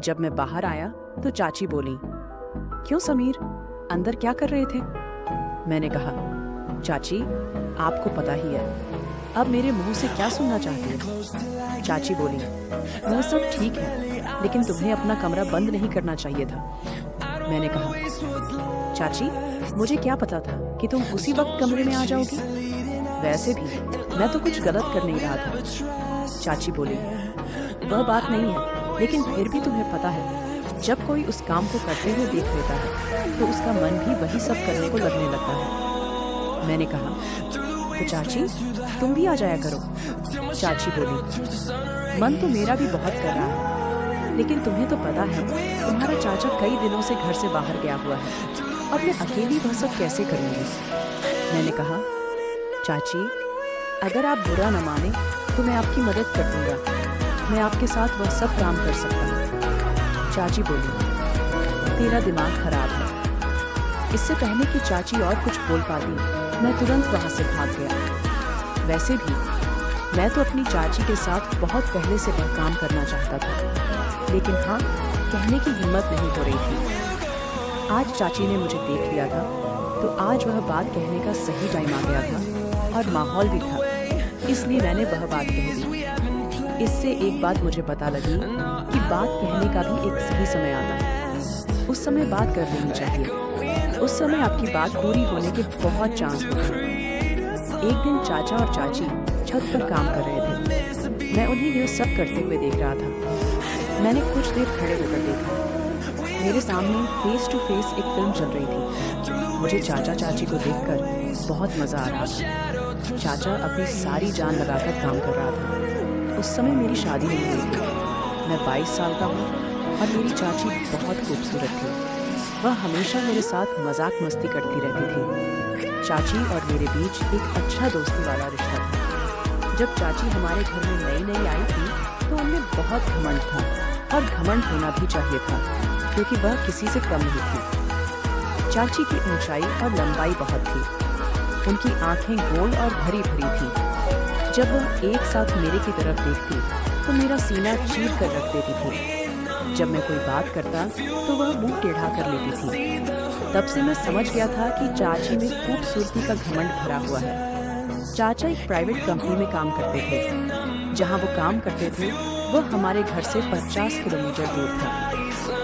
जब मैं बाहर आया तो चाची बोली, क्यों समीर, अंदर क्या कर रहे थे? मैंने कहा, चाची आपको पता ही है, अब मेरे मुंह से क्या सुनना चाहती है? चाची बोली, वह सब ठीक है, लेकिन तुम्हें अपना कमरा बंद नहीं करना चाहिए था। मैंने कहा, चाची मुझे क्या पता था कि तुम उसी वक्त कमरे में आ जाओगी? वैसे भी मैं तो कुछ गलत कर नहीं रहा था। चाची बोली, वह बात नहीं है, लेकिन फिर भी तुम्हें पता है, जब कोई उस काम को करते हुए देख लेता है तो उसका मन भी वही सब करने को लगने लगता है। मैंने कहा, तो चाची तुम भी आ जाया करो। चाची बोली, मन तो मेरा भी बहुत कर रहा है, लेकिन तुम्हें तो पता है तुम्हारा चाचा कई दिनों से घर से बाहर गया हुआ है, अब मैं अकेली वह सब कैसे करूँगी? मैंने कहा, चाची अगर आप बुरा न माने तो मैं आपकी मदद कर दूंगा, मैं आपके साथ वह सब काम कर सकता हूँ। चाची बोली, तेरा दिमाग खराब है। इससे पहले कि चाची और कुछ बोल पाती, मैं तुरंत वहाँ से भाग गया। वैसे भी मैं तो अपनी चाची के साथ बहुत पहले से वह काम करना चाहता था, लेकिन हाँ, कहने की हिम्मत नहीं हो रही थी। आज चाची ने मुझे देख लिया था, तो आज वह बात कहने का सही टाइम आ गया था और माहौल भी था, इसलिए मैंने वह बात कह दी। इससे एक बात मुझे पता लगी कि बात कहने का भी एक सही समय आता है। उस समय बात कर लेनी चाहिए, उस समय आपकी बात पूरी होने के बहुत चांस होते हैं। एक दिन चाचा और चाची छत पर काम कर रहे थे, मैं उन्हें यह सब करते हुए देख रहा था। मैंने कुछ देर खड़े होकर देखा, मेरे सामने फेस टू फेस एक फिल्म चल रही थी। मुझे चाचा चाची को देखकर बहुत मजा आ रहा था। चाचा अपनी सारी जान लगाकर काम कर रहा था। उस समय मेरी शादी नहीं हुई थी, मैं 22 साल का हूँ और मेरी चाची बहुत खूबसूरत थी। वह हमेशा मेरे साथ मजाक मस्ती करती रहती थी। चाची और मेरे बीच एक अच्छा दोस्ती वाला रिश्ता था। जब चाची हमारे घर में नई नई आई थी तो उनमें बहुत घमंड था, और घमंड होना भी चाहिए था, क्योंकि वह किसी से कम नहीं थी। चाची की ऊंचाई और लंबाई बहुत थी, उनकी आंखें गोल और भरी भरी थी। जब वह एक साथ मेरे की तरफ देखती तो मेरा सीना चीर कर रख देती थी। जब मैं कोई बात करता तो वह मुंह टेढ़ा कर लेती थी। तब से मैं समझ गया था कि चाची में खूबसूरती का घमंड भरा हुआ है। चाचा एक प्राइवेट कंपनी में काम करते थे। जहां वो काम करते थे वह हमारे घर से 50 किलोमीटर दूर था।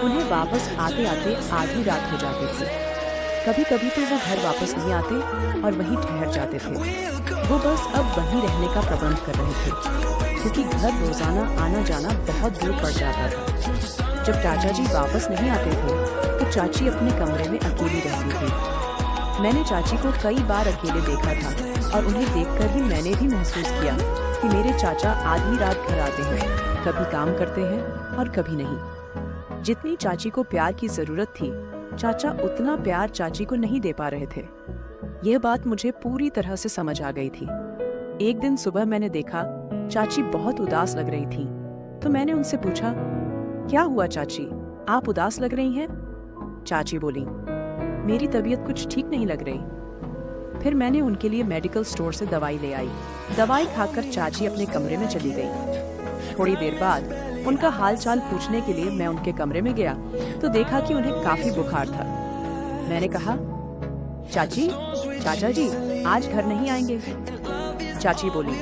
उन्हें वापस आते आते आधी रात हो जाती थी। कभी कभी तो वो घर वापस नहीं आते और वहीं ठहर जाते थे। वो बस अब वहीं रहने का प्रबंध कर रहे थे, क्योंकि घर रोजाना आना जाना बहुत दूर पड़ जाता था। जब चाचा जी वापस नहीं आते थे तो चाची अपने कमरे में अकेली रहती थी। मैंने चाची को कई बार अकेले देखा था, और उन्हें देखकर ही मैंने भी महसूस किया कि मेरे चाचा आधी रात घर आते हैं, कभी काम करते हैं और कभी नहीं। जितनी चाची को प्यार की जरूरत थी, चाचा उतना प्यार चाची को नहीं दे पा रहे थे। यह बात मुझे पूरी तरह से समझ आ गई थी। एक दिन सुबह मैंने देखा चाची बहुत उदास लग रही थी, तो मैंने उनसे पूछा, क्या हुआ चाची, आप उदास लग रही हैं? चाची बोली, मेरी तबीयत कुछ ठीक नहीं लग रही। फिर मैंने उनके लिए मेडिकल स्टोर से दवाई ले आई। दवाई खाकर चाची अपने कमरे में चली गई। थोड़ी देर बाद उनका हालचाल पूछने के लिए मैं उनके कमरे में गया तो देखा कि उन्हें काफी बुखार था। मैंने कहा, चाची, चाचा जी आज घर नहीं आएंगे? चाची बोली,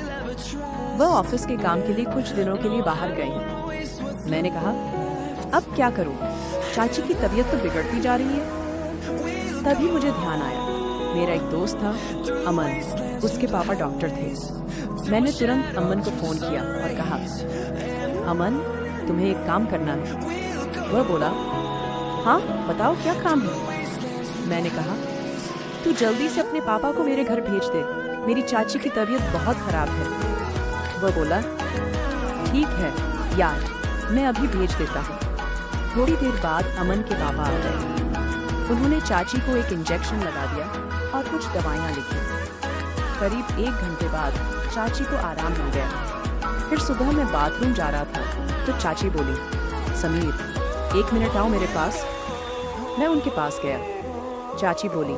वह ऑफिस के काम के लिए कुछ दिनों के लिए बाहर गए। मैंने कहा, अब क्या करूं? चाची की तबीयत तो बिगड़ती जा रही है। तभी मुझे ध्यान आया, मेरा एक दोस्त था अमन, उसके पापा डॉक्टर थे। मैंने तुरंत अमन को फोन किया और कहा, अमन तुम्हें एक काम करना है। वह बोला, हाँ बताओ क्या काम है? मैंने कहा, तू जल्दी से अपने पापा को मेरे घर भेज दे, मेरी चाची की तबीयत बहुत खराब है। वह बोला, ठीक है यार, मैं अभी भेज देता हूँ। थोड़ी देर बाद अमन के पापा आ गए। उन्होंने चाची को एक इंजेक्शन लगा दिया और कुछ दवाइयाँ लिखी। करीब 1 घंटे बाद चाची को आराम मिल गया। फिर सुबह मैं बाथरूम जा रहा था तो चाची बोली, समीर 1 मिनट आओ मेरे पास। मैं उनके पास गया। चाची बोली,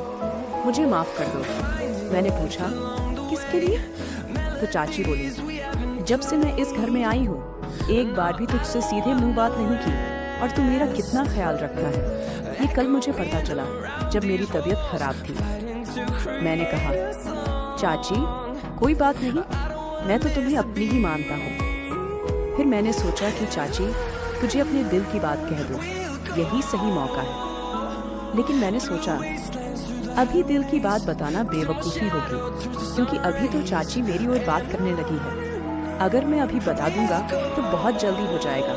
मुझे माफ कर दो। मैंने पूछा, किसके लिए? तो चाची बोली, जब से मैं इस घर में आई हूँ एक बार भी तुझसे सीधे मुंह बात नहीं की। और तू मेरा कितना ख्याल रखता है, ये कल मुझे पता चला जब मेरी तबीयत खराब थी। मैंने कहा, चाची कोई बात नहीं, मैं तो तुम्हें अपनी ही मानता हूँ। फिर मैंने सोचा कि चाची तुझे अपने दिल की बात कह दूँ, यही सही मौका है। लेकिन मैंने सोचा अभी दिल की बात बताना बेवकूफ़ी होगी, क्योंकि अभी तो चाची मेरी ओर बात करने लगी है। अगर मैं अभी बता दूंगा तो बहुत जल्दी हो जाएगा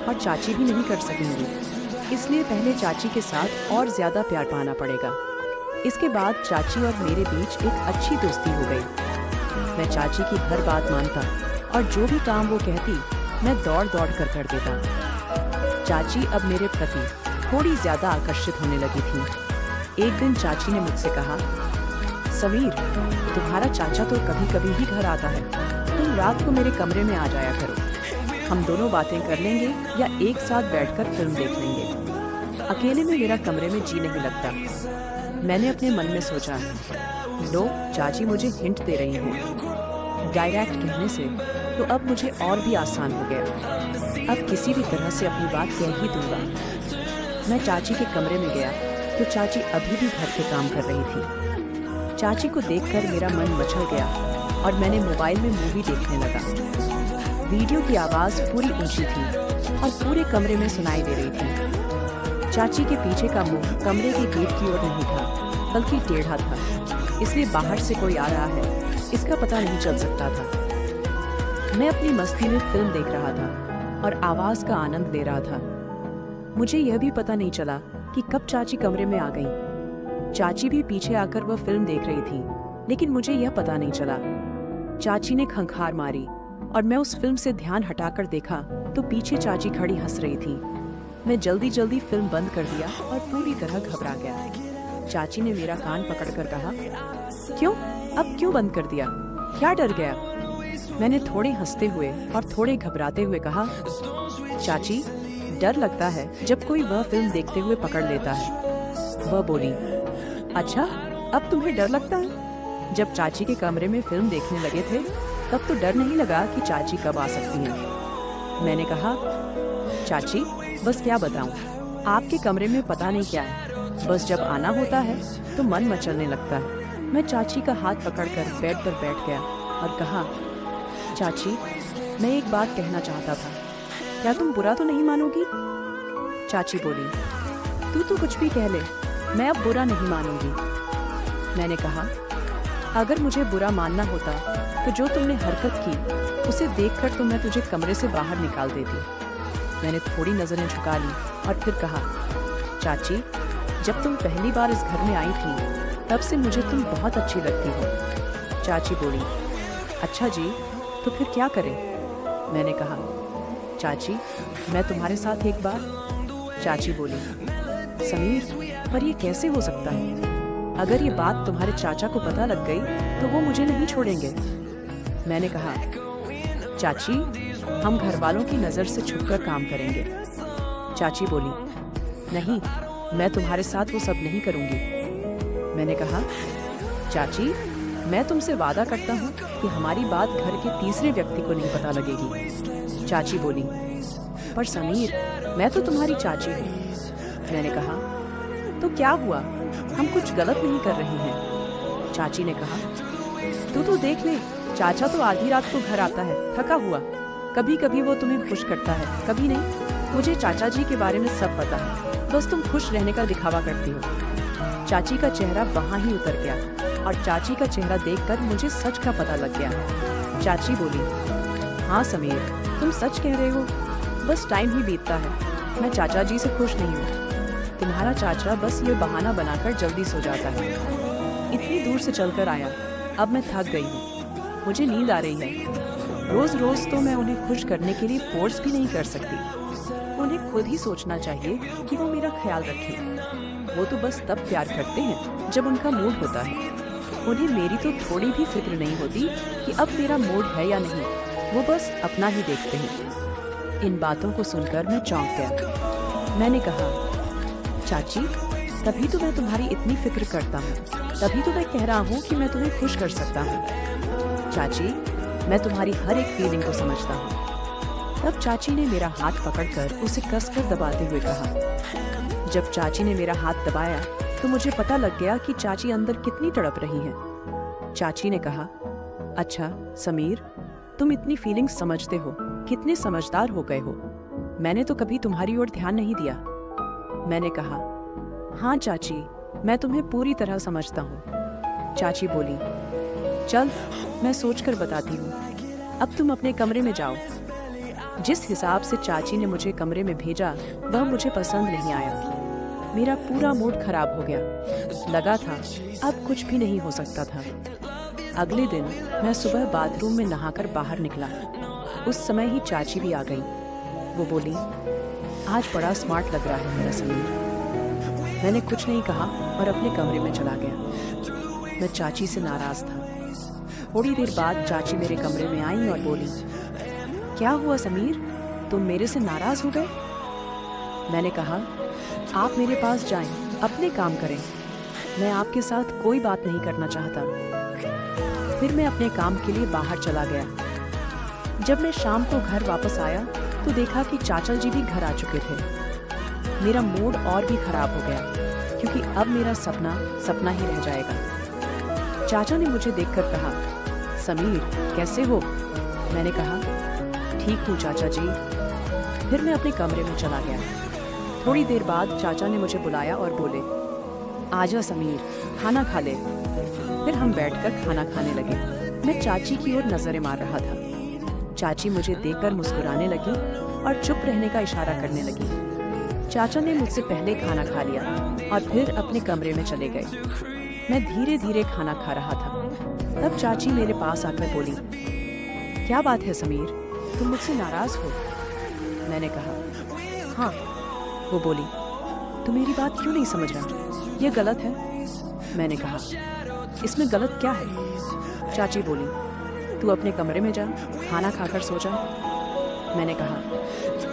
और चाची भी नहीं कर सकेंगी, इसलिए पहले चाची के साथ और ज्यादा प्यार पाना पड़ेगा। इसके बाद चाची और मेरे बीच एक अच्छी दोस्ती हो गई। मैं चाची की हर बात मानता और जो भी काम वो कहती मैं दौड़ दौड़ कर देता। चाची अब मेरे प्रति थोड़ी ज्यादा आकर्षित होने लगी थी। एक दिन चाची ने मुझसे कहा, समीर तुम्हारा चाचा तो कभी कभी ही घर आता है, तुम रात को मेरे कमरे में आ जाया करो, हम दोनों बातें कर लेंगे या एक साथ बैठकर फिल्म देख लेंगे। अकेले में मेरा कमरे में जी नहीं लगता। मैंने अपने मन में सोचा, लो चाची मुझे हिंट दे रही है, डायरेक्ट कहने से तो अब मुझे और भी आसान हो गया। अब किसी भी तरह से अपनी बात कह ही दूंगा। मैं चाची के कमरे में गया तो चाची अभी भी घर के काम कर रही थी। चाची को देखकर मेरा मन मचल गया और मैंने मोबाइल में मूवी देखने लगा। वीडियो की आवाज़ पूरी ऊंची थी और पूरे कमरे में सुनाई दे रही थी। चाची के पीछे का मुंह कमरे के गेट की ओर नहीं था, बल्कि टेढ़ा था, इसलिए बाहर से कोई आ रहा है इसका पता नहीं चल सकता था। मैं अपनी मस्ती में फिल्म देख रहा था और आवाज़ का आनंद ले रहा था। मुझे यह भी पता नहीं चला कि कब चाची कमरे में आ गई। चाची भी पीछे आकर वह फिल्म देख रही थी, लेकिन मुझे यह पता नहीं चला। चाची ने खंखार मारी और मैं उस फिल्म से ध्यान हटाकर देखा तो पीछे चाची खड़ी हंस रही थी। मैं जल्दी जल्दी फिल्म बंद कर दिया और पूरी तरह घबरा गया। चाची ने मेरा कान पकड़कर कहा, क्यों, अब क्यों बंद कर दिया, क्या डर गया? मैंने थोड़े हंसते हुए और थोड़े घबराते हुए कहा, चाची डर लगता है जब कोई वह फिल्म देखते हुए पकड़ लेता है। वह बोली, अच्छा अब तुम्हें डर लगता है? जब चाची के कमरे में फिल्म देखने लगे थे तब तो डर नहीं लगा कि चाची कब आ सकती हैं। मैंने कहा, चाची बस क्या बताऊं, आपके कमरे में पता नहीं क्या है, बस जब आना होता है तो मन मचलने लगता है। मैं चाची का हाथ पकड़कर बेड पर बैठ गया और कहा, चाची मैं एक बात कहना चाहता था, क्या तुम बुरा तो नहीं मानोगी? चाची बोली, तू तो कुछ भी कह ले, मैं अब बुरा नहीं मानूंगी। मैंने कहा, अगर मुझे बुरा मानना होता तो जो तुमने हरकत की उसे देखकर तो मैं तुझे कमरे से बाहर निकाल देती। मैंने थोड़ी नजरें झुका ली और फिर कहा, चाची जब तुम पहली बार इस घर में आई थी तब से मुझे तुम बहुत अच्छी लगती हो। चाची बोली, अच्छा जी तो फिर क्या करें? मैंने कहा, चाची मैं तुम्हारे साथ एक बार। चाची बोली, समीर पर ये कैसे हो सकता है? अगर ये बात तुम्हारे चाचा को पता लग गई तो वो मुझे नहीं छोड़ेंगे। मैंने कहा, चाची हम घर वालों की नज़र से छुपकर काम करेंगे। चाची बोली, नहीं मैं तुम्हारे साथ वो सब नहीं करूँगी। मैंने कहा, चाची मैं तुमसे वादा करता हूँ कि हमारी बात घर के तीसरे व्यक्ति को नहीं पता लगेगी। चाची बोली, पर समीर मैं तो तुम्हारी चाची हूँ। मैंने कहा, तो क्या हुआ, हम कुछ गलत नहीं कर रहे हैं। चाची ने कहा, तू तो देख ले, चाचा तो आधी रात को घर आता है थका हुआ, कभी कभी वो तुम्हें खुश करता है कभी नहीं। मुझे चाचा जी के बारे में सब पता है, बस तुम खुश रहने का दिखावा करती हो। चाची का चेहरा वहाँ ही उतर गया और चाची का चेहरा देखकर मुझे सच का पता लग गया। चाची बोली, हाँ समीर तुम सच कह रहे हो, बस टाइम ही बीतता है, मैं चाचा जी से खुश नहीं हूँ। तुम्हारा चाचा बस ये बहाना बनाकर जल्दी सो जाता है। इतनी दूर से चलकर आया, अब मैं थक गई हूँ, मुझे नींद आ रही है। रोज रोज तो मैं उन्हें खुश करने के लिए फोर्स भी नहीं कर सकती। उन्हें खुद ही सोचना चाहिए कि वो मेरा ख्याल रखें। वो तो बस तब प्यार करते हैं जब उनका मूड होता है। उन्हें मेरी तो थोड़ी भी फिक्र नहीं होती कि अब मेरा मूड है या नहीं, वो बस अपना ही देखते हैं। इन बातों को सुनकर मैं चौंक गया। मैंने कहा, चाची तभी तो मैं तुम्हारी इतनी फिक्र करता हूँ, तभी तो मैं कह रहा हूँ कि मैं तुम्हें खुश कर सकता हूँ। चाची मैं तुम्हारी हर एक फीलिंग को समझता हूँ, तब चाची ने मेरा हाथ पकड़कर उसे कसकर दबाते हुए कहा। जब चाची ने मेरा हाथ दबाया तो मुझे पता लग गया कि चाची अंदर कितनी तड़प रही है। चाची ने कहा, अच्छा समीर, तुम इतनी फीलिंग्स समझते हो, कितने समझदार हो गए हो। मैंने तो कभी तुम्हारी ओर ध्यान नहीं दिया। मैंने कहा, हाँ चाची, मैं तुम्हें पूरी तरह समझता हूँ। चाची बोली, चल मैं सोचकर बताती हूँ, अब तुम अपने कमरे में जाओ। जिस हिसाब से चाची ने मुझे कमरे में भेजा वह मुझे पसंद नहीं आया। मेरा पूरा मूड खराब हो गया। लगा था अब कुछ भी नहीं हो सकता था। अगले दिन मैं सुबह बाथरूम में नहाकर बाहर निकला। उस समय ही चाची भी आ गई। वो बोली, आज बड़ा स्मार्ट लग रहा है मेरा समीर। मैंने कुछ नहीं कहा और अपने कमरे में चला गया। मैं चाची से नाराज था। थोड़ी देर बाद चाची मेरे कमरे में आई और बोली, क्या हुआ समीर, तुम मेरे से नाराज हो गए? मैंने कहा, आप मेरे पास जाएं, अपने काम करें। मैं आपके साथ कोई बात नहीं करना चाहता। फिर मैं अपने काम के लिए बाहर चला गया। जब मैं शाम को घर वापस आया तो देखा कि चाचा जी भी घर आ चुके थे। मेरा मूड और भी खराब हो गया क्योंकि अब मेरा सपना सपना ही रह जाएगा। चाचा ने मुझे देखकर कहा, समीर कैसे हो? मैंने कहा, ठीक हूँ चाचा जी। फिर मैं अपने कमरे में चला गया। थोड़ी देर बाद चाचा ने मुझे बुलाया और बोले, आजा समीर, खाना खा ले। फिर हम बैठकर खाना खाने लगे। मैं चाची की ओर नजरें मार रहा था। चाची मुझे देखकर मुस्कुराने लगी और चुप रहने का इशारा करने लगी। चाचा ने मुझसे पहले खाना खा लिया और फिर अपने कमरे में चले गए। मैं धीरे धीरे खाना खा रहा था। तब चाची मेरे पास आकर बोली, क्या बात है समीर, तुम मुझसे नाराज हो? मैंने कहा, हाँ। वो बोली, तू मेरी बात क्यों नहीं समझ रहा? ये गलत है। मैंने कहा, इसमें गलत क्या है? चाची बोली, तू अपने कमरे में जा, खाना खाकर सो जा। मैंने कहा,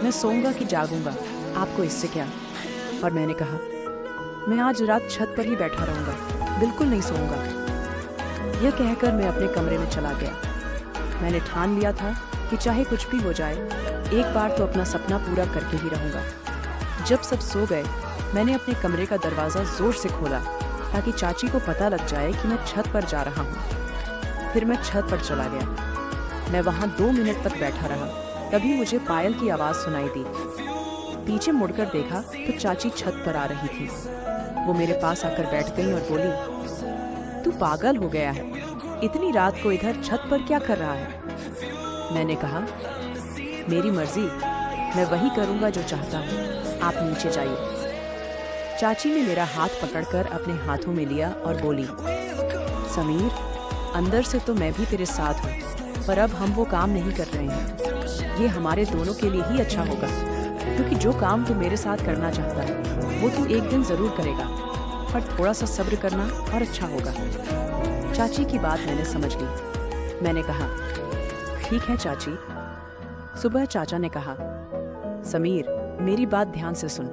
मैं सोऊंगा कि जागूंगा, आपको इससे क्या? और मैंने कहा, मैं आज रात छत पर ही बैठा रहूंगा, बिल्कुल नहीं सोऊंगा। यह कहकर मैं अपने कमरे में चला गया। मैंने ठान लिया था कि चाहे कुछ भी हो जाए, एक बार तो अपना सपना पूरा करके ही रहूंगा। जब सब सो गए, मैंने अपने कमरे का दरवाजा जोर से खोला ताकि चाची को पता लग जाए कि मैं छत पर जा रहा हूँ। फिर मैं छत पर चला गया। मैं वहाँ 2 मिनट तक बैठा रहा। तभी मुझे पायल की आवाज़ सुनाई दी। पीछे मुड़कर देखा तो चाची छत पर आ रही थी। वो मेरे पास आकर बैठ गई और बोली, तू पागल हो गया है, इतनी रात को इधर छत पर क्या कर रहा है? मैंने कहा, मेरी मर्जी, मैं वही करूँगा जो चाहता हूँ, आप नीचे जाइए। चाची ने मेरा हाथ पकड़कर अपने हाथों में लिया और बोली, समीर, अंदर से तो मैं भी तेरे साथ हूँ, पर अब हम वो काम नहीं कर रहे हैं। ये हमारे दोनों के लिए ही अच्छा होगा, क्योंकि जो काम तू मेरे साथ करना चाहता है वो तू एक दिन जरूर करेगा, पर थोड़ा सा सब्र करना और अच्छा होगा। चाची की बात मैंने समझ ली। मैंने कहा, ठीक है चाची। सुबह चाचा ने कहा, समीर, मेरी बात ध्यान से सुन।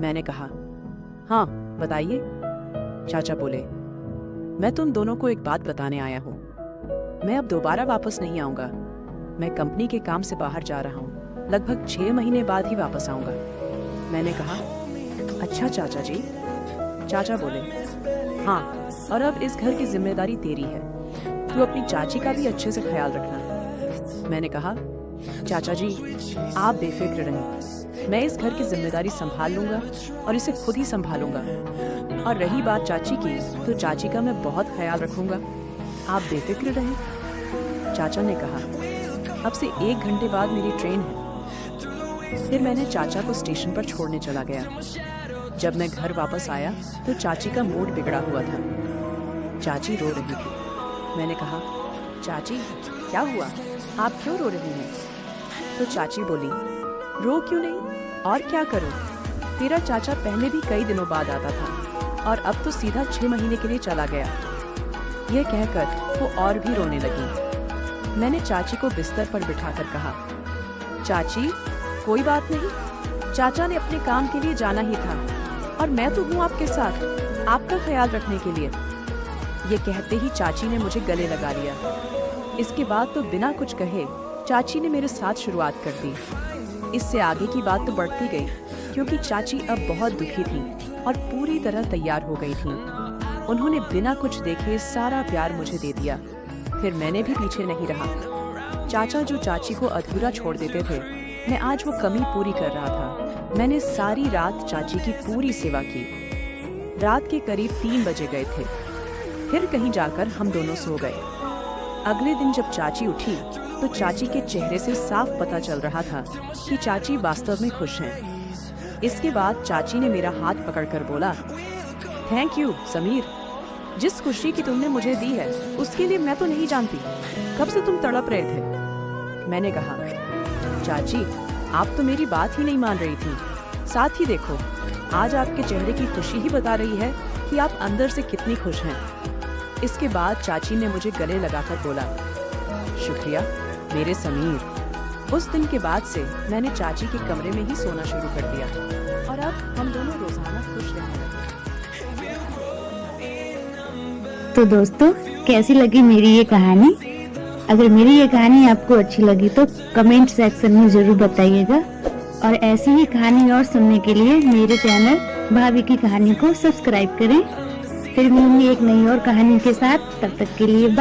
मैंने कहा, हाँ बताइए। चाचा बोले, मैं तुम दोनों को एक बात बताने आया हूँ। मैं अब दोबारा वापस नहीं आऊँगा। मैं कंपनी के काम से बाहर जा रहा हूँ। लगभग 6 महीने बाद ही वापस आऊँगा। मैंने कहा, अच्छा चाचा जी। चाचा बोले, हाँ, और अब इस घर की जिम्मेदारी तेरी है। तू अपनी चाची का भी अच्छे से ख्याल रखना। मैंने कहा, चाचा जी आप बेफिक्र रहें, मैं इस घर की जिम्मेदारी संभाल लूंगा और इसे खुद ही संभालूंगा। और रही बात चाची की, तो चाची का मैं बहुत ख्याल रखूंगा, आप बेफिक्र रहें। चाचा ने कहा, अब से 1 घंटे बाद मेरी ट्रेन है। फिर मैंने चाचा को स्टेशन पर छोड़ने चला गया। जब मैं घर वापस आया तो चाची का मूड बिगड़ा हुआ था। चाची रो रही थी। मैंने कहा, चाची क्या हुआ, आप क्यों रो रही हैं? तो चाची बोली, रो क्यों नहीं, और क्या करूं? तेरा चाचा पहले भी कई दिनों बाद आता था और अब तो सीधा 6 महीने के लिए चला गया। यह कहकर वो और भी रोने लगी। मैंने चाची को बिस्तर पर बिठाकर कहा, चाची कोई बात नहीं, चाचा ने अपने काम के लिए जाना ही था और मैं तो हूँ आपके साथ, आपका ख्याल रखने के लिए। ये कहते ही चाची ने मुझे गले लगा लिया। इसके बाद तो बिना कुछ कहे चाची ने मेरे साथ शुरुआत कर दी। इससे आगे की बात तो बढ़ती गई, क्योंकि चाची अब बहुत दुखी थी और पूरी तरह तैयार हो गई थी। उन्होंने बिना कुछ देखे सारा प्यार मुझे दे दिया। फिर मैंने भी पीछे नहीं रहा। चाचा जो चाची को अधूरा छोड़ देते थे, मैं आज वो कमी पूरी कर रहा था। मैंने सारी रात चाची की पूरी सेवा की। रात के करीब 3 बजे गए थे। फिर कहीं जाकर हम दोनों सो गए। अगले दिन जब चाची उठी तो चाची के चेहरे से साफ पता चल रहा था कि चाची वास्तव में खुश हैं। इसके बाद चाची ने मेरा हाथ पकड़कर बोला, थैंक यू समीर, जिस खुशी की तुमने मुझे दी है उसके लिए मैं तो नहीं जानती कब से तुम तड़प रहे थे। मैंने कहा, चाची आप तो मेरी बात ही नहीं मान रही थी। साथ ही देखो, आज आपके चेहरे की खुशी ही बता रही है कि आप अंदर से कितनी खुश हैं। इसके बाद चाची ने मुझे गले लगाकर बोला, शुक्रिया मेरे समीर। उस दिन के बाद से मैंने चाची के कमरे में ही सोना शुरू कर दिया और अब हम दोनों रोजाना खुश रहने लगे। तो दोस्तों, कैसी लगी मेरी ये कहानी? अगर मेरी ये कहानी आपको अच्छी लगी तो कमेंट सेक्शन में जरूर बताइएगा। और ऐसी ही कहानी और सुनने के लिए मेरे चैनल भाभी की कहानी को सब्सक्राइब करें। फिर मिलेंगे एक नई और कहानी के साथ। तब तक के लिए बाय।